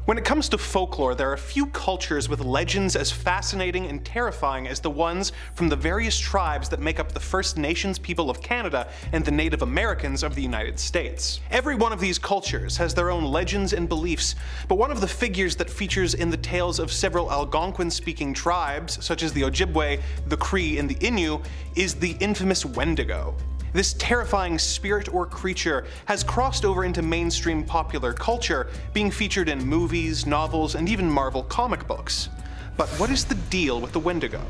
When it comes to folklore, there are few cultures with legends as fascinating and terrifying as the ones from the various tribes that make up the First Nations people of Canada and the Native Americans of the United States. Every one of these cultures has their own legends and beliefs, but one of the figures that features in the tales of several Algonquin-speaking tribes, such as the Ojibwe, the Cree, and the Innu, is the infamous Wendigo. This terrifying spirit or creature has crossed over into mainstream popular culture, being featured in movies, novels, and even Marvel comic books. But what is the deal with the Wendigo?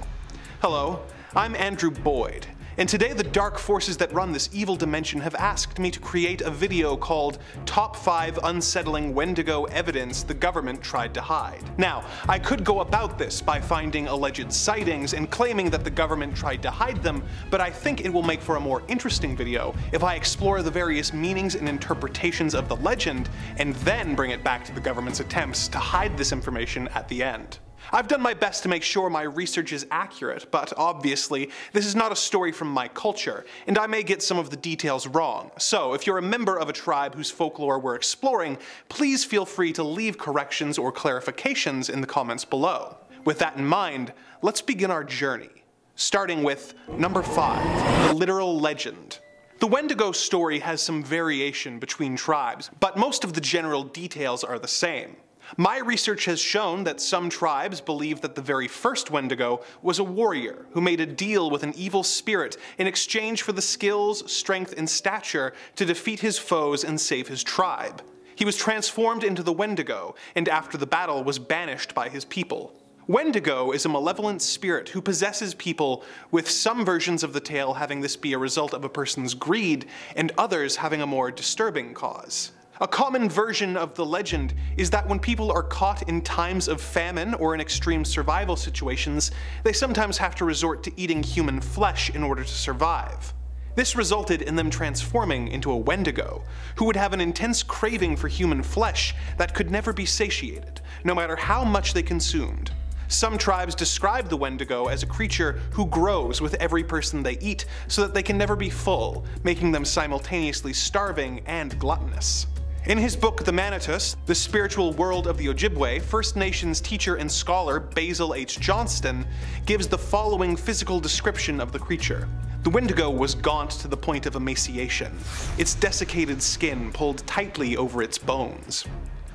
Hello, I'm Andrew Boyd, and today the dark forces that run this evil dimension have asked me to create a video called Top 5 Unsettling Wendigo Evidence the Government Tried to Hide. Now, I could go about this by finding alleged sightings and claiming that the government tried to hide them, but I think it will make for a more interesting video if I explore the various meanings and interpretations of the legend, and then bring it back to the government's attempts to hide this information at the end. I've done my best to make sure my research is accurate, but obviously, this is not a story from my culture, and I may get some of the details wrong. So if you're a member of a tribe whose folklore we're exploring, please feel free to leave corrections or clarifications in the comments below. With that in mind, let's begin our journey. Starting with number 5, the literal legend. The Wendigo story has some variation between tribes, but most of the general details are the same. My research has shown that some tribes believe that the very first Wendigo was a warrior who made a deal with an evil spirit in exchange for the skills, strength, and stature to defeat his foes and save his tribe. He was transformed into the Wendigo, and after the battle was banished by his people. Wendigo is a malevolent spirit who possesses people, with some versions of the tale having this be a result of a person's greed, and others having a more disturbing cause. A common version of the legend is that when people are caught in times of famine or in extreme survival situations, they sometimes have to resort to eating human flesh in order to survive. This resulted in them transforming into a Wendigo, who would have an intense craving for human flesh that could never be satiated, no matter how much they consumed. Some tribes describe the Wendigo as a creature who grows with every person they eat, so that they can never be full, making them simultaneously starving and gluttonous. In his book The Manitus, The Spiritual World of the Ojibwe, First Nations teacher and scholar Basil H. Johnston gives the following physical description of the creature. The Wendigo was gaunt to the point of emaciation, its desiccated skin pulled tightly over its bones.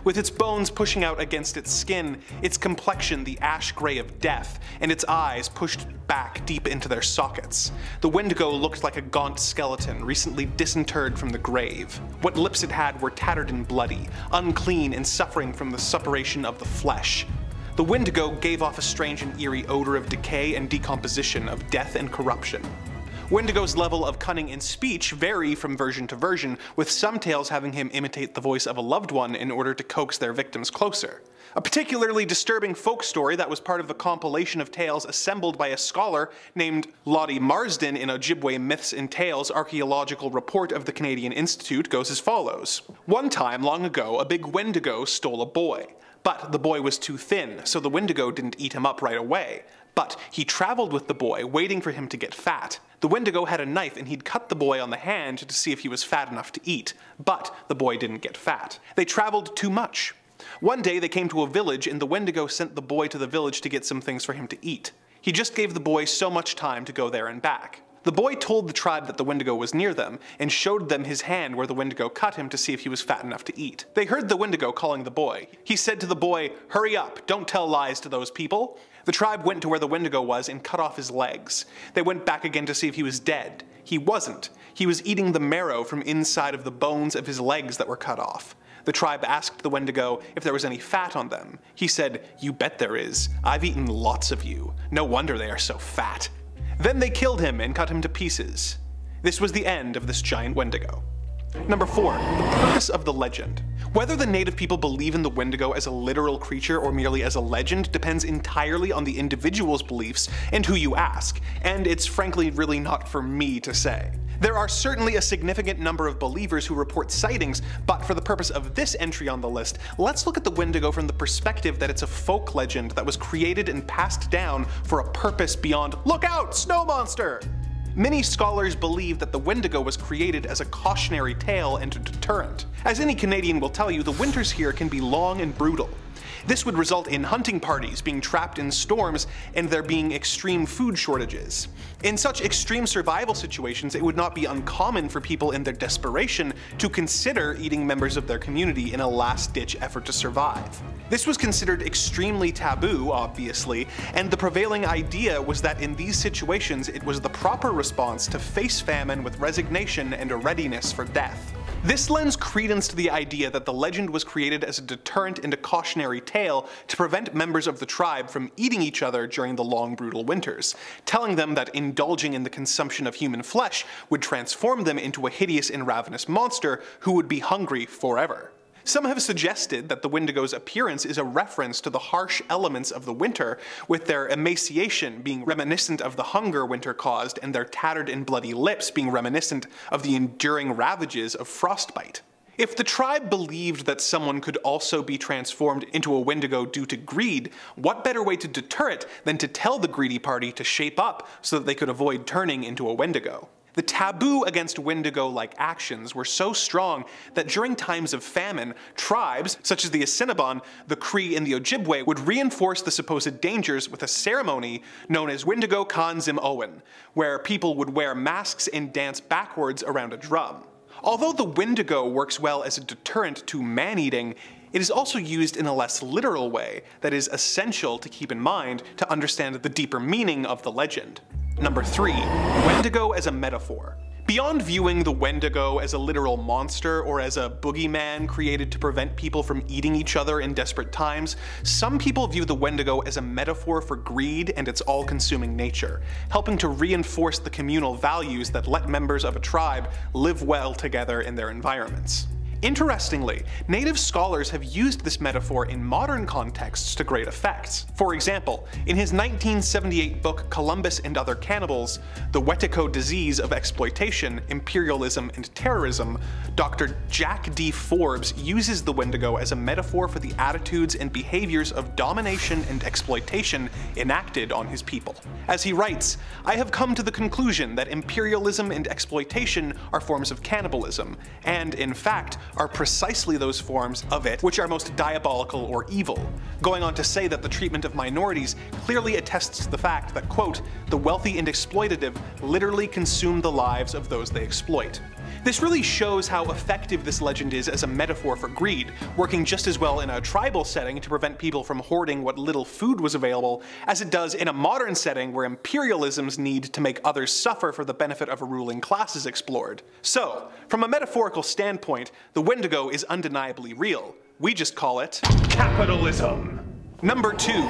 With its bones pushing out against its skin, its complexion the ash gray of death, and its eyes pushed back deep into their sockets, the Wendigo looked like a gaunt skeleton recently disinterred from the grave. What lips it had were tattered and bloody, unclean and suffering from the suppuration of the flesh. The Wendigo gave off a strange and eerie odor of decay and decomposition, of death and corruption. Wendigo's level of cunning in speech vary from version to version, with some tales having him imitate the voice of a loved one in order to coax their victims closer. A particularly disturbing folk story that was part of the compilation of tales assembled by a scholar named Lottie Marsden in Ojibwe Myths and Tales Archaeological Report of the Canadian Institute goes as follows. One time long ago, a big Wendigo stole a boy. But the boy was too thin, so the Wendigo didn't eat him up right away. But he traveled with the boy, waiting for him to get fat. The Wendigo had a knife and he'd cut the boy on the hand to see if he was fat enough to eat. But the boy didn't get fat. They traveled too much. One day they came to a village and the Wendigo sent the boy to the village to get some things for him to eat. He just gave the boy so much time to go there and back. The boy told the tribe that the Wendigo was near them, and showed them his hand where the Wendigo cut him to see if he was fat enough to eat. They heard the Wendigo calling the boy. He said to the boy, "Hurry up, don't tell lies to those people." The tribe went to where the Wendigo was and cut off his legs. They went back again to see if he was dead. He wasn't. He was eating the marrow from inside of the bones of his legs that were cut off. The tribe asked the Wendigo if there was any fat on them. He said, "You bet there is. I've eaten lots of you. No wonder they are so fat." Then they killed him and cut him to pieces. This was the end of this giant Wendigo. Number 4. The purpose of the legend. Whether the native people believe in the Wendigo as a literal creature or merely as a legend depends entirely on the individual's beliefs and who you ask, and it's frankly really not for me to say. There are certainly a significant number of believers who report sightings, but for the purpose of this entry on the list, let's look at the Wendigo from the perspective that it's a folk legend that was created and passed down for a purpose beyond "Look out, snow monster!" Many scholars believe that the Wendigo was created as a cautionary tale and a deterrent. As any Canadian will tell you, the winters here can be long and brutal. This would result in hunting parties being trapped in storms and there being extreme food shortages. In such extreme survival situations, it would not be uncommon for people in their desperation to consider eating members of their community in a last-ditch effort to survive. This was considered extremely taboo, obviously, and the prevailing idea was that in these situations it was the proper response to face famine with resignation and a readiness for death. This lends credence to the idea that the legend was created as a deterrent and a cautionary tale to prevent members of the tribe from eating each other during the long brutal winters, telling them that indulging in the consumption of human flesh would transform them into a hideous and ravenous monster who would be hungry forever. Some have suggested that the Wendigo's appearance is a reference to the harsh elements of the winter, with their emaciation being reminiscent of the hunger winter caused and their tattered and bloody lips being reminiscent of the enduring ravages of frostbite. If the tribe believed that someone could also be transformed into a Wendigo due to greed, what better way to deter it than to tell the greedy party to shape up so that they could avoid turning into a Wendigo? The taboo against Wendigo-like actions were so strong that during times of famine, tribes, such as the Assiniboine, the Cree, and the Ojibwe, would reinforce the supposed dangers with a ceremony known as Wendigo Kan Zim Owen, where people would wear masks and dance backwards around a drum. Although the Wendigo works well as a deterrent to man-eating, it is also used in a less literal way that is essential to keep in mind to understand the deeper meaning of the legend. Number 3. Wendigo as a metaphor. Beyond viewing the Wendigo as a literal monster or as a boogeyman created to prevent people from eating each other in desperate times, some people view the Wendigo as a metaphor for greed and its all-consuming nature, helping to reinforce the communal values that let members of a tribe live well together in their environments. Interestingly, native scholars have used this metaphor in modern contexts to great effect. For example, in his 1978 book Columbus and Other Cannibals, The Wetico Disease of Exploitation, Imperialism, and Terrorism, Dr. Jack D. Forbes uses the Wendigo as a metaphor for the attitudes and behaviors of domination and exploitation enacted on his people. As he writes, "I have come to the conclusion that imperialism and exploitation are forms of cannibalism, and, in fact, are precisely those forms of it which are most diabolical or evil," going on to say that the treatment of minorities clearly attests to the fact that, quote, "the wealthy and exploitative literally consume the lives of those they exploit." This really shows how effective this legend is as a metaphor for greed, working just as well in a tribal setting to prevent people from hoarding what little food was available, as it does in a modern setting where imperialism's need to make others suffer for the benefit of a ruling class is explored. So, from a metaphorical standpoint, the Wendigo is undeniably real. We just call it capitalism. Number 2.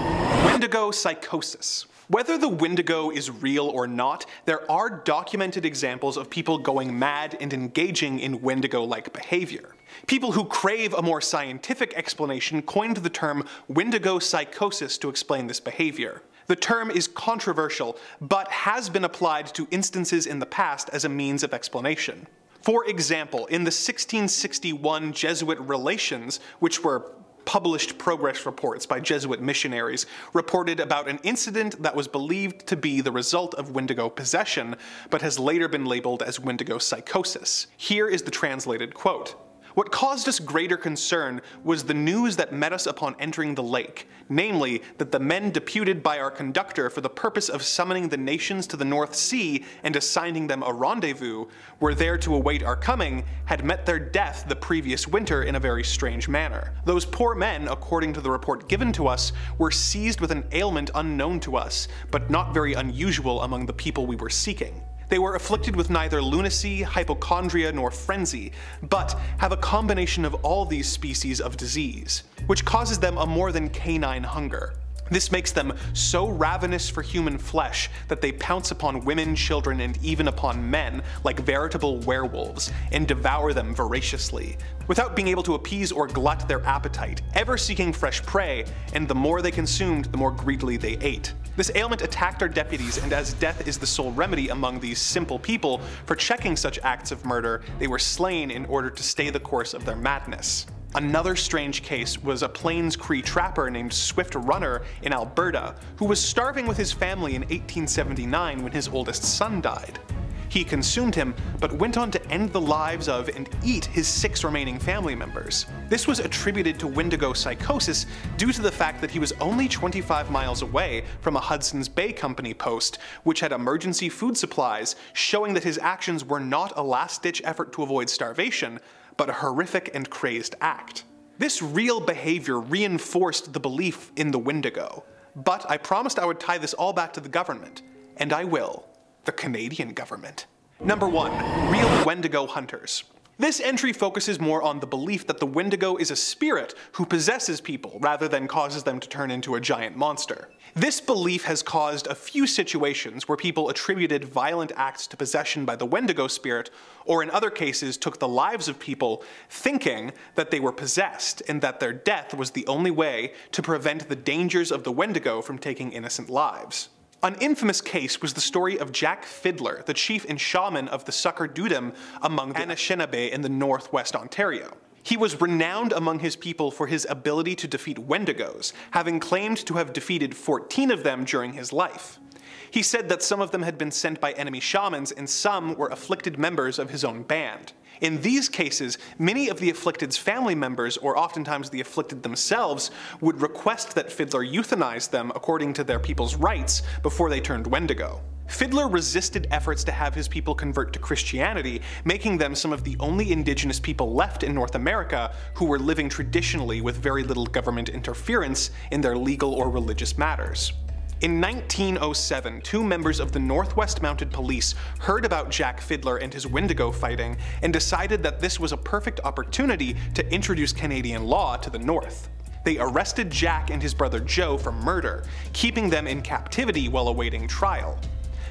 Wendigo Psychosis. Whether the Wendigo is real or not, there are documented examples of people going mad and engaging in Wendigo-like behavior. People who crave a more scientific explanation coined the term Wendigo Psychosis to explain this behavior. The term is controversial, but has been applied to instances in the past as a means of explanation. For example, in the 1661 Jesuit Relations, which were published progress reports by Jesuit missionaries, reported about an incident that was believed to be the result of Wendigo possession, but has later been labeled as Wendigo Psychosis. Here is the translated quote. "What caused us greater concern was the news that met us upon entering the lake, namely, that the men deputed by our conductor for the purpose of summoning the nations to the North Sea and assigning them a rendezvous, were there to await our coming, had met their death the previous winter in a very strange manner. Those poor men, according to the report given to us, were seized with an ailment unknown to us, but not very unusual among the people we were seeking. They were afflicted with neither lunacy, hypochondria, nor frenzy, but have a combination of all these species of disease, which causes them a more than canine hunger. This makes them so ravenous for human flesh that they pounce upon women, children, and even upon men like veritable werewolves, and devour them voraciously, without being able to appease or glut their appetite, ever seeking fresh prey, and the more they consumed, the more greedily they ate. This ailment attacked our deputies, and as death is the sole remedy among these simple people for checking such acts of murder, they were slain in order to stay the course of their madness." Another strange case was a Plains Cree trapper named Swift Runner in Alberta, who was starving with his family in 1879 when his oldest son died. He consumed him, but went on to end the lives of and eat his 6 remaining family members. This was attributed to Wendigo Psychosis due to the fact that he was only 25 miles away from a Hudson's Bay Company post, which had emergency food supplies, showing that his actions were not a last-ditch effort to avoid starvation, but a horrific and crazed act. This real behavior reinforced the belief in the Wendigo. But I promised I would tie this all back to the government, and I will. The Canadian government. Number 1. Real Wendigo hunters. This entry focuses more on the belief that the Wendigo is a spirit who possesses people rather than causes them to turn into a giant monster. This belief has caused a few situations where people attributed violent acts to possession by the Wendigo spirit, or in other cases took the lives of people thinking that they were possessed and that their death was the only way to prevent the dangers of the Wendigo from taking innocent lives. An infamous case was the story of Jack Fiddler, the chief and shaman of the Sucker Dudum among the Anishinaabe in the northwest Ontario. He was renowned among his people for his ability to defeat Wendigos, having claimed to have defeated 14 of them during his life. He said that some of them had been sent by enemy shamans and some were afflicted members of his own band. In these cases, many of the afflicted's family members, or oftentimes the afflicted themselves, would request that Fiddler euthanize them according to their people's rights before they turned Wendigo. Fiddler resisted efforts to have his people convert to Christianity, making them some of the only indigenous people left in North America who were living traditionally with very little government interference in their legal or religious matters. In 1907, 2 members of the Northwest Mounted Police heard about Jack Fiddler and his Wendigo fighting and decided that this was a perfect opportunity to introduce Canadian law to the North. They arrested Jack and his brother Joe for murder, keeping them in captivity while awaiting trial.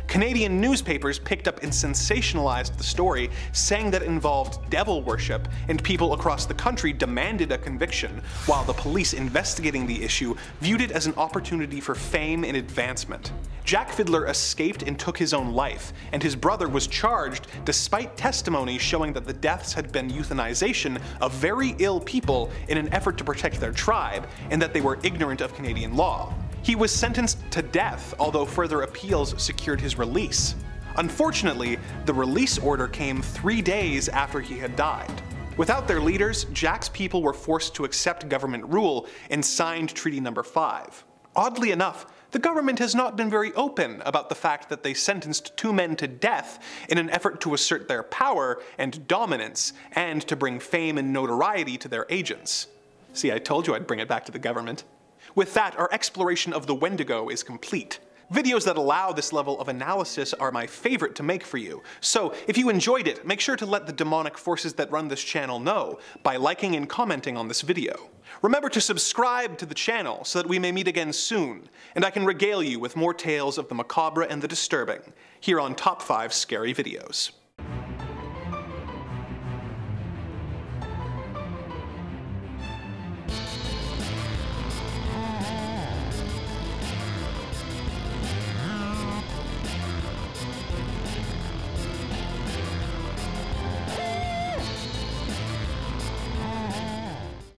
Canadian newspapers picked up and sensationalized the story, saying that it involved devil worship, and people across the country demanded a conviction, while the police investigating the issue viewed it as an opportunity for fame and advancement. Jack Fiddler escaped and took his own life, and his brother was charged despite testimony showing that the deaths had been euthanization of very ill people in an effort to protect their tribe, and that they were ignorant of Canadian law. He was sentenced to death, although further appeals secured his release. Unfortunately, the release order came 3 days after he had died. Without their leaders, Jack's people were forced to accept government rule and signed Treaty No. 5. Oddly enough, the government has not been very open about the fact that they sentenced 2 men to death in an effort to assert their power and dominance, and to bring fame and notoriety to their agents. See, I told you I'd bring it back to the government. With that, our exploration of the Wendigo is complete. Videos that allow this level of analysis are my favorite to make for you, so if you enjoyed it, make sure to let the demonic forces that run this channel know by liking and commenting on this video. Remember to subscribe to the channel so that we may meet again soon, and I can regale you with more tales of the macabre and the disturbing, here on Top 5 Scary Videos.